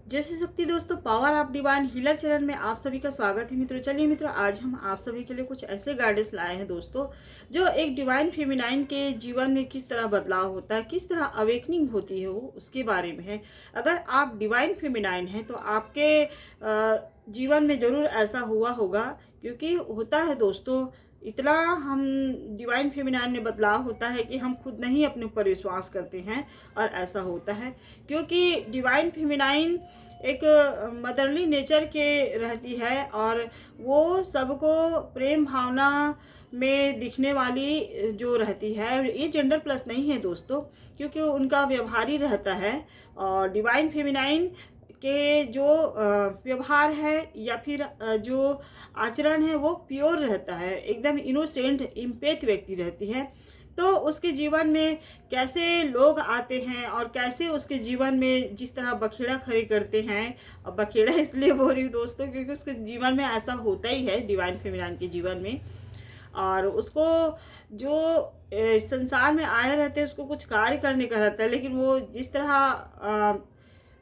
जैसे शक्ति दोस्तों, power of divine healer channel में आप सभी का स्वागत है मित्रों। चलिए मित्रों, आज हम आप सभी के लिए कुछ ऐसे गाइडेंस लाए हैं दोस्तों, जो एक डिवाइन फेमिनाइन के जीवन में किस तरह बदलाव होता है, किस तरह अवेकनिंग होती है, वो उसके बारे में है। अगर आप डिवाइन फेमिनाइन हैं तो आपके जीवन में ज़रूर ऐसा हुआ होगा, क्योंकि होता है दोस्तों, इतना हम डिवाइन फेमिनाइन में बदलाव होता है कि हम खुद नहीं अपने ऊपर विश्वास करते हैं। और ऐसा होता है क्योंकि डिवाइन फेमिनाइन एक मदरली नेचर के रहती है, और वो सबको प्रेम भावना में दिखने वाली जो रहती है। ये जेंडर प्लस नहीं है दोस्तों, क्योंकि उनका व्यवहार ही रहता है। और डिवाइन फेमिनाइन के जो व्यवहार है या फिर जो आचरण है वो प्योर रहता है, एकदम इनोसेंट इम्पेथ व्यक्ति रहती है। तो उसके जीवन में कैसे लोग आते हैं और कैसे उसके जीवन में जिस तरह बखेड़ा खड़े करते हैं। और बखेड़ा इसलिए बोल रही हूँ दोस्तों, क्योंकि उसके जीवन में ऐसा होता ही है डिवाइन फेमिनाइन के जीवन में। और उसको जो संसार में आए रहते हैं उसको कुछ कार्य करने का रहता है, लेकिन वो जिस तरह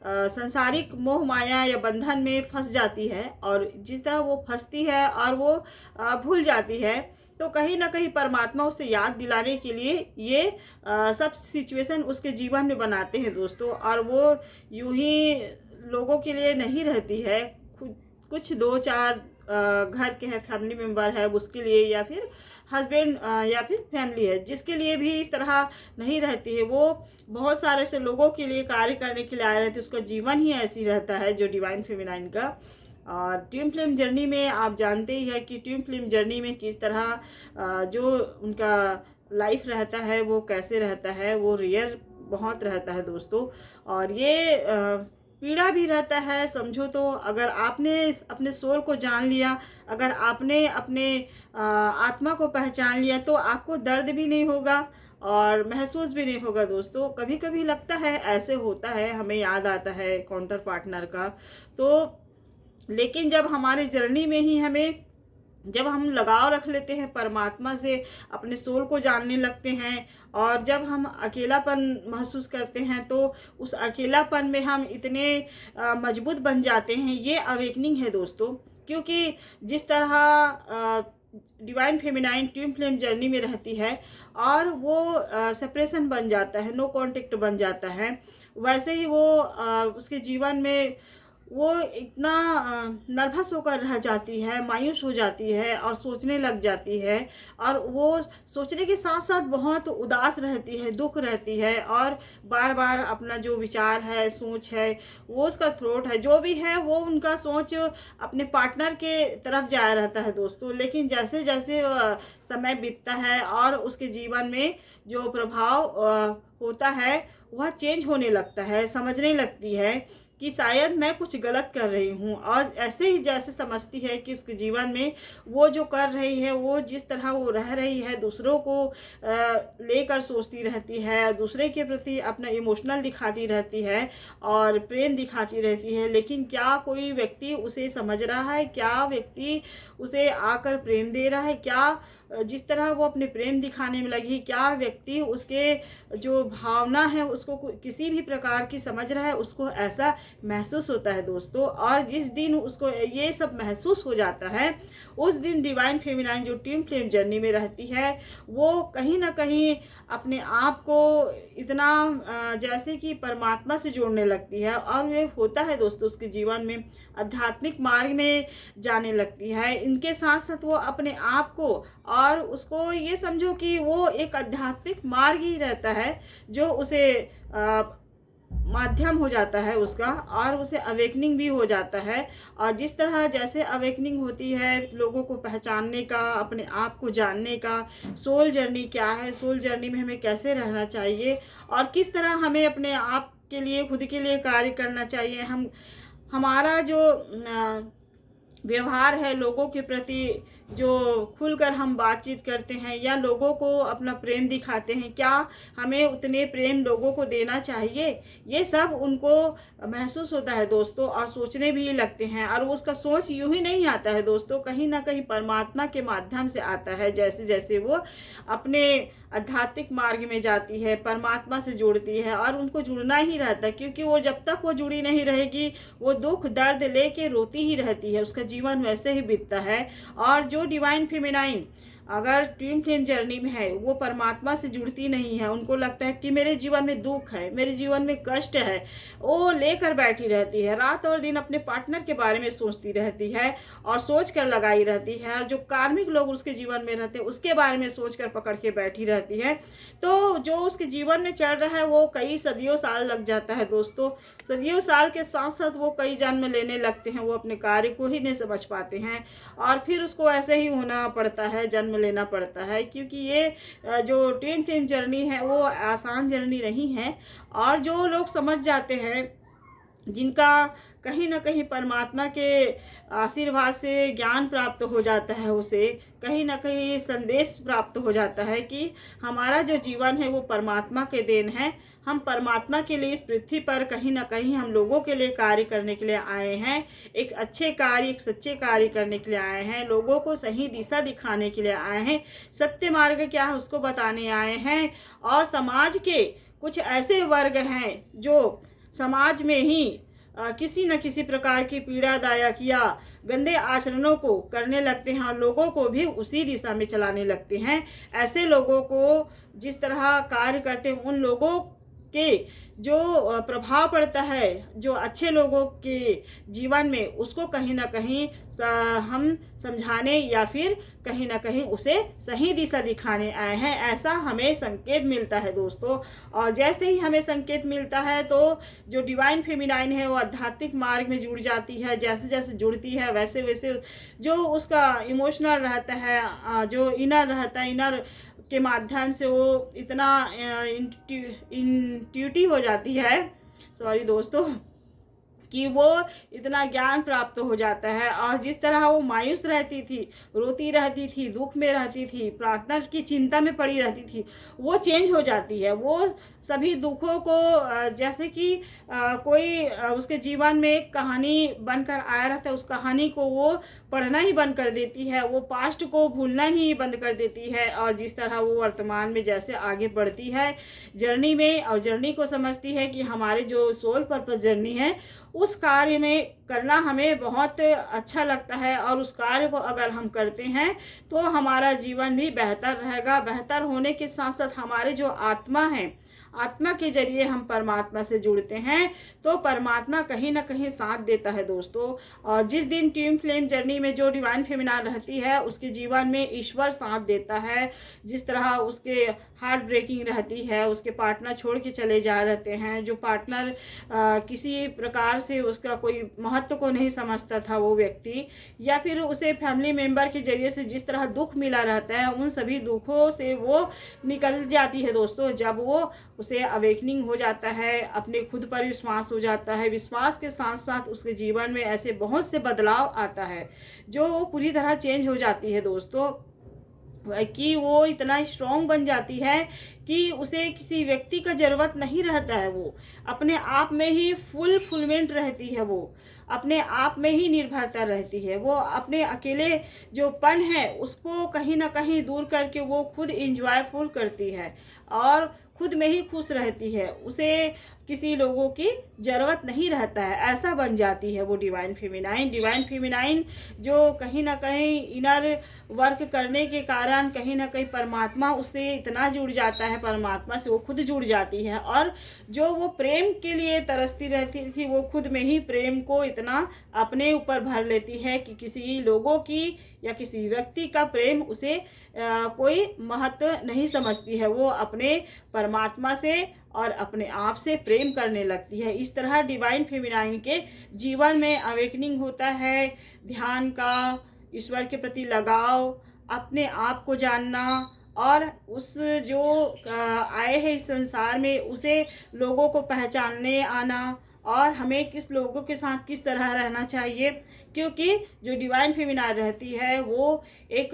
सांसारिक मोह माया या बंधन में फंस जाती है, और जिस तरह वो फंसती है और वो भूल जाती है, तो कहीं ना कहीं परमात्मा उसे याद दिलाने के लिए ये सब सिचुएशन उसके जीवन में बनाते हैं दोस्तों। और वो यूं ही लोगों के लिए नहीं रहती है, कुछ दो चार घर के हैं, फैमिली मेम्बर है उसके लिए, या फिर हस्बैंड या फिर फैमिली है जिसके लिए भी इस तरह नहीं रहती है। वो बहुत सारे से लोगों के लिए कार्य करने के लिए आए रहते हैं। उसका जीवन ही ऐसी रहता है जो डिवाइन फेमिनाइन का। और ट्विन फ्लेम जर्नी में आप जानते ही है कि ट्विन फ्लेम जर्नी में किस तरह जो उनका लाइफ रहता है वो कैसे रहता है, वो रेयर बहुत रहता है दोस्तों। और ये पीड़ा भी रहता है समझो तो। अगर आपने अपने सोल को जान लिया, अगर आपने अपने आत्मा को पहचान लिया, तो आपको दर्द भी नहीं होगा और महसूस भी नहीं होगा दोस्तों। कभी कभी लगता है ऐसे होता है, हमें याद आता है काउंटर पार्टनर का। तो लेकिन जब हमारे जर्नी में ही हमें, जब हम लगाव रख लेते हैं परमात्मा से, अपने सोल को जानने लगते हैं, और जब हम अकेलापन महसूस करते हैं, तो उस अकेलापन में हम इतने मजबूत बन जाते हैं। ये अवेकनिंग है दोस्तों। क्योंकि जिस तरह divine feminine twin flame journey में रहती है और वो सेपरेशन बन जाता है, नो कांटेक्ट बन जाता है, वैसे ही वो उसके जीवन में वो इतना नर्वस होकर रह जाती है, मायूस हो जाती है और सोचने लग जाती है। और वो सोचने के साथ साथ बहुत उदास रहती है, दुख रहती है, और बार बार अपना जो विचार है, सोच है, वो उसका थ्रोट है, जो भी है वो उनका सोच अपने पार्टनर के तरफ जाया रहता है दोस्तों। लेकिन जैसे जैसे समय बीतता है और उसके जीवन में जो प्रभाव होता है वह चेंज होने लगता है, समझने लगती है कि शायद मैं कुछ गलत कर रही हूँ। और ऐसे ही जैसे समझती है कि उसके जीवन में वो जो कर रही है, वो जिस तरह वो रह रही है, दूसरों को लेकर सोचती रहती है, दूसरे के प्रति अपना इमोशनल दिखाती रहती है और प्रेम दिखाती रहती है, लेकिन क्या कोई व्यक्ति उसे समझ रहा है? क्या व्यक्ति उसे आकर प्रेम दे रहा है? क्या जिस तरह वो अपने प्रेम दिखाने में लगी, क्या व्यक्ति उसके जो भावना है उसको किसी भी प्रकार की समझ रहा है? उसको ऐसा महसूस होता है दोस्तों। और जिस दिन उसको ये सब महसूस हो जाता है, उस दिन डिवाइन फेमिनाइन जो ट्विन फ्लेम जर्नी में रहती है, वो कहीं ना कहीं अपने आप को इतना जैसे कि परमात्मा से जोड़ने लगती है। और ये होता है दोस्तों, उसके जीवन में आध्यात्मिक मार्ग में जाने लगती है। इनके साथ साथ वो अपने आप को, और उसको ये समझो कि वो एक आध्यात्मिक मार्ग ही रहता है जो उसे माध्यम हो जाता है उसका, और उसे अवेकनिंग भी हो जाता है। और जिस तरह जैसे अवेकनिंग होती है लोगों को पहचानने का, अपने आप को जानने का, सोल जर्नी क्या है, सोल जर्नी में हमें कैसे रहना चाहिए, और किस तरह हमें अपने आप के लिए, खुद के लिए कार्य करना चाहिए। हमारा जो व्यवहार है लोगों के प्रति जो खुलकर हम बातचीत करते हैं या लोगों को अपना प्रेम दिखाते हैं, क्या हमें उतने प्रेम लोगों को देना चाहिए? ये सब उनको महसूस होता है दोस्तों, और सोचने भी लगते हैं। और उसका सोच यूँ ही नहीं आता है दोस्तों, कहीं न कहीं परमात्मा के माध्यम से आता है। जैसे-जैसे वो अपने आध्यात्मिक मार्ग में जाती है, परमात्मा से जुड़ती है, और उनको जुड़ना ही रहता है, क्योंकि वो जब तक वो जुड़ी नहीं रहेगी, वो दुःख दर्द लेके रोती ही रहती है, उसका जीवन वैसे ही बीतता है। और जो डिवाइन फेमिनाइन अगर ट्विन फ्लेम जर्नी में है, वो परमात्मा से जुड़ती नहीं है, उनको लगता है कि मेरे जीवन में दुख है, मेरे जीवन में कष्ट है, वो लेकर बैठी रहती है, रात और दिन अपने पार्टनर के बारे में सोचती रहती है और सोच कर लगाई रहती है, और जो कार्मिक लोग उसके जीवन में रहते हैं उसके बारे में सोच कर पकड़ के बैठी रहती है। तो जो उसके जीवन में चल रहा है वो कई सदियों साल लग जाता है दोस्तों। सदियों साल के साथ साथ वो कई जन्म लेने लगते हैं, वो अपने कार्य को ही नहीं समझ पाते हैं, और फिर उसको ऐसे ही होना पड़ता है, जन्म लेना पड़ता है, क्योंकि ये जो ट्विन फ्लेम जर्नी है वो आसान जर्नी नहीं है। और जो लोग समझ जाते हैं, जिनका कहीं न कहीं परमात्मा के आशीर्वाद से ज्ञान प्राप्त हो जाता है, उसे कहीं न कहीं संदेश प्राप्त हो जाता है कि हमारा जो जीवन है वो परमात्मा के देन है। हम परमात्मा के लिए इस पृथ्वी पर कहीं न कहीं हम लोगों के लिए कार्य करने के लिए आए हैं। एक अच्छे कार्य, एक सच्चे कार्य करने के लिए आए हैं, लोगों को सही दिशा दिखाने के लिए आए हैं, सत्य मार्ग क्या है उसको बताने आए हैं। और समाज के कुछ ऐसे वर्ग हैं जो समाज में ही किसी न किसी प्रकार की पीड़ादायक या गंदे आचरणों को करने लगते हैं, और लोगों को भी उसी दिशा में चलाने लगते हैं। ऐसे लोगों को जिस तरह कार्य करते हैं, उन लोगों के जो प्रभाव पड़ता है जो अच्छे लोगों के जीवन में, उसको कहीं न कहीं हम समझाने या फिर कहीं न कहीं उसे सही दिशा दिखाने आए हैं, ऐसा हमें संकेत मिलता है दोस्तों। और जैसे ही हमें संकेत मिलता है तो जो डिवाइन फेमिनाइन है वो आध्यात्मिक मार्ग में जुड़ जाती है। जैसे-जैसे जुड़ती है वैसे-वैसे जो उसका इमोशनल रहता है, जो इनर रहता है, इनर के माध्यम से वो इतना इंट्यूटिव हो जाती है, सॉरी दोस्तों, कि वो इतना ज्ञान प्राप्त हो जाता है। और जिस तरह वो मायूस रहती थी, रोती रहती थी, दुख में रहती थी, पार्टनर की चिंता में पड़ी रहती थी, वो चेंज हो जाती है। वो सभी दुखों को जैसे कि कोई उसके जीवन में एक कहानी बनकर आया रहता है, उस कहानी को वो पढ़ना ही बंद कर देती है, वो पास्ट को भूलना ही बंद कर देती है। और जिस तरह वो वर्तमान में जैसे आगे बढ़ती है जर्नी में, और जर्नी को समझती है कि हमारे जो सोल पर्पस जर्नी है उस कार्य में करना हमें बहुत अच्छा लगता है, और उस कार्य को अगर हम करते हैं तो हमारा जीवन भी बेहतर रहेगा। बेहतर होने के साथ साथ हमारे जो आत्मा है, आत्मा के जरिए हम परमात्मा से जुड़ते हैं, तो परमात्मा कहीं ना कहीं साथ देता है दोस्तों। और जिस दिन ट्विन फ्लेम जर्नी में जो डिवाइन फेमिनाइन रहती है उसके जीवन में ईश्वर साथ देता है। जिस तरह उसके हार्ट ब्रेकिंग रहती है, उसके पार्टनर छोड़ के चले जा रहते हैं, जो पार्टनर किसी प्रकार से उसका कोई महत्व को नहीं समझता था वो व्यक्ति, या फिर उसे फैमिली मेम्बर के जरिए से जिस तरह दुख मिला रहता है, उन सभी दुखों से वो निकल जाती है दोस्तों। जब वो उसे अवेकनिंग हो जाता है, अपने खुद पर विश्वास हो जाता है, विश्वास के साथ साथ उसके जीवन में ऐसे बहुत से बदलाव आता है जो वो पूरी तरह चेंज हो जाती है दोस्तों, कि वो इतना स्ट्रॉन्ग बन जाती है कि उसे किसी व्यक्ति का ज़रूरत नहीं रहता है। वो अपने आप में ही फुलफिलमेंट रहती है, वो अपने आप में ही निर्भरता रहती है। वो अपने अकेले जो पन है उसको कहीं ना कहीं दूर करके वो खुद इंजॉयफुल करती है और खुद में ही खुश रहती है। उसे किसी लोगों की ज़रूरत नहीं रहता है, ऐसा बन जाती है वो डिवाइन फेमिनाइन। डिवाइन फेमिनाइन जो कहीं ना कहीं इनर वर्क करने के कारण कहीं ना कहीं परमात्मा उससे इतना जुड़ जाता है, परमात्मा से वो खुद जुड़ जाती है, और जो वो प्रेम के लिए तरसती रहती थी वो खुद में ही प्रेम को इतना अपने ऊपर भर लेती है कि किसी लोगों की या किसी व्यक्ति का प्रेम उसे कोई महत्व नहीं समझती है। वो अपने परमात्मा से और अपने आप से प्रेम करने लगती है। इस तरह डिवाइन फेमिनाइन के जीवन में अवेकनिंग होता है, ध्यान का, ईश्वर के प्रति लगाव, अपने आप को जानना, और उस जो आए हैं इस संसार में उसे लोगों को पहचानने आना, और हमें किस लोगों के साथ किस तरह रहना चाहिए, क्योंकि जो डिवाइन फेमिनाइन रहती है वो एक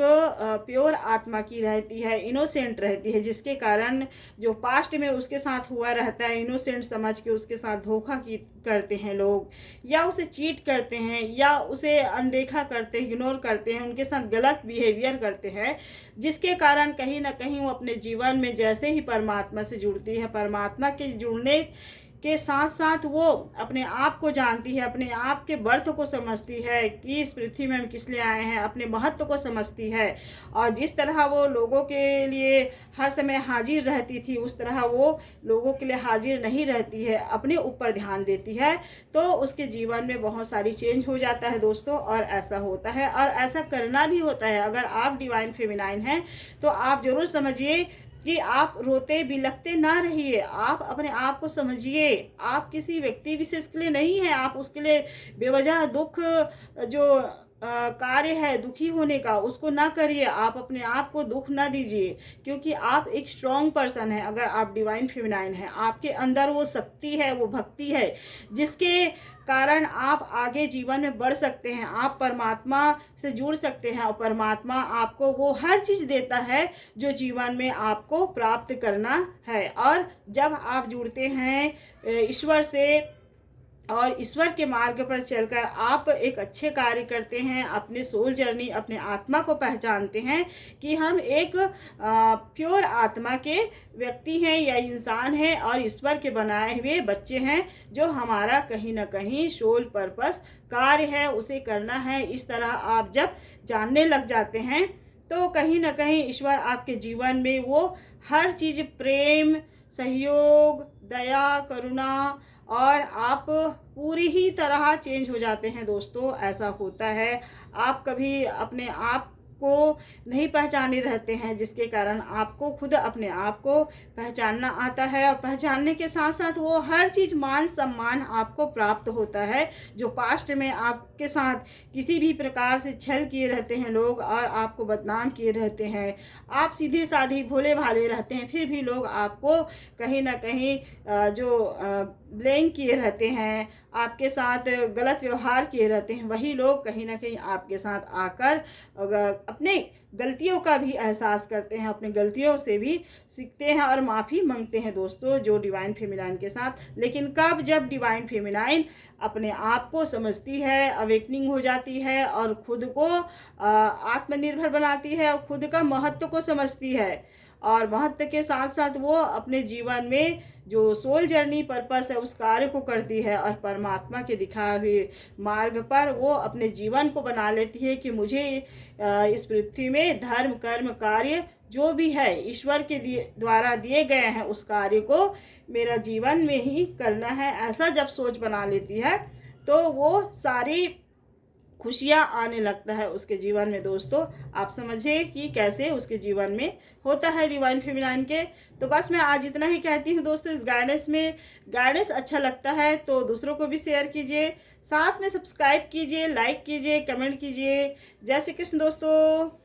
प्योर आत्मा की रहती है, इनोसेंट रहती है, जिसके कारण जो पास्ट में उसके साथ हुआ रहता है इनोसेंट समझ के उसके साथ धोखा की करते हैं लोग, या उसे चीट करते हैं, या उसे अनदेखा करते हैं, इग्नोर करते हैं, उनके साथ गलत बिहेवियर करते हैं, जिसके कारण कहीं ना कहीं वो अपने जीवन में जैसे ही परमात्मा से जुड़ती है, परमात्मा के जुड़ने के साथ साथ वो अपने आप को जानती है, अपने आप के बर्थ को समझती है कि इस पृथ्वी में हम किस लिए आए हैं, अपने महत्व को समझती है। और जिस तरह वो लोगों के लिए हर समय हाजिर रहती थी उस तरह वो लोगों के लिए हाजिर नहीं रहती है, अपने ऊपर ध्यान देती है, तो उसके जीवन में बहुत सारी चेंज हो जाता है दोस्तों। और ऐसा होता है और ऐसा करना भी होता है। अगर आप डिवाइन फेमिनाइन हैं तो आप ज़रूर समझिए कि आप रोते बिलखते ना रहिए, आप अपने आप को समझिए। आप किसी व्यक्ति विशेष के लिए नहीं है, आप उसके लिए बेवजह दुख जो कार्य है दुखी होने का उसको ना करिए, आप अपने आप को दुख ना दीजिए, क्योंकि आप एक स्ट्रॉन्ग पर्सन है। अगर आप डिवाइन फेमिनाइन हैं, आपके अंदर वो शक्ति है, वो भक्ति है, जिसके कारण आप आगे जीवन में बढ़ सकते हैं, आप परमात्मा से जुड़ सकते हैं, और परमात्मा आपको वो हर चीज़ देता है जो जीवन में आपको प्राप्त करना है। और जब आप जुड़ते हैं ईश्वर से और ईश्वर के मार्ग पर चलकर आप एक अच्छे कार्य करते हैं, अपने सोल जर्नी, अपने आत्मा को पहचानते हैं कि हम एक प्योर आत्मा के व्यक्ति हैं या इंसान हैं, और ईश्वर के बनाए हुए बच्चे हैं, जो हमारा कहीं ना कहीं सोल पर्पस कार्य है उसे करना है। इस तरह आप जब जानने लग जाते हैं तो कहीं ना कहीं ईश्वर आपके जीवन में वो हर चीज़, प्रेम, सहयोग, दया, करुणा, और आप पूरी ही तरह चेंज हो जाते हैं दोस्तों। ऐसा होता है, आप कभी अपने आप को नहीं पहचाने रहते हैं, जिसके कारण आपको खुद अपने आप को पहचानना आता है, और पहचानने के साथ साथ वो हर चीज़, मान सम्मान आपको प्राप्त होता है। जो पास्ट में आपके साथ किसी भी प्रकार से छल किए रहते हैं लोग और आपको बदनाम किए रहते हैं, आप सीधे साधे भोले भाले रहते हैं, फिर भी लोग आपको कहीं ना कहीं जो ब्लेम किए रहते हैं, आपके साथ गलत व्यवहार किए रहते हैं, वही लोग कहीं ना कहीं आपके साथ आकर अपने गलतियों का भी एहसास करते हैं, अपने गलतियों से भी सीखते हैं और माफ़ी मांगते हैं दोस्तों, जो डिवाइन फेमिनाइन के साथ। लेकिन कब? जब डिवाइन फेमिनाइन अपने आप को समझती है, अवेकनिंग हो जाती है, और खुद को आत्मनिर्भर बनाती है, और खुद का महत्व को समझती है, और महत्व के साथ साथ वो अपने जीवन में जो सोल जर्नी पर्पस है उस कार्य को करती है, और परमात्मा के दिखाए हुए मार्ग पर वो अपने जीवन को बना लेती है कि मुझे इस पृथ्वी में धर्म, कर्म, कार्य जो भी है ईश्वर के द्वारा दिए गए हैं उस कार्य को मेरा जीवन में ही करना है। ऐसा जब सोच बना लेती है तो वो सारी खुशियाँ आने लगता है उसके जीवन में दोस्तों। आप समझिए कि कैसे उसके जीवन में होता है डिवाइन फेमिनाइन के। तो बस मैं आज इतना ही कहती हूँ दोस्तों। इस गाइडेंस अच्छा लगता है तो दूसरों को भी शेयर कीजिए, साथ में सब्सक्राइब कीजिए, लाइक कीजिए, कमेंट कीजिए। जय श्री कृष्ण दोस्तों।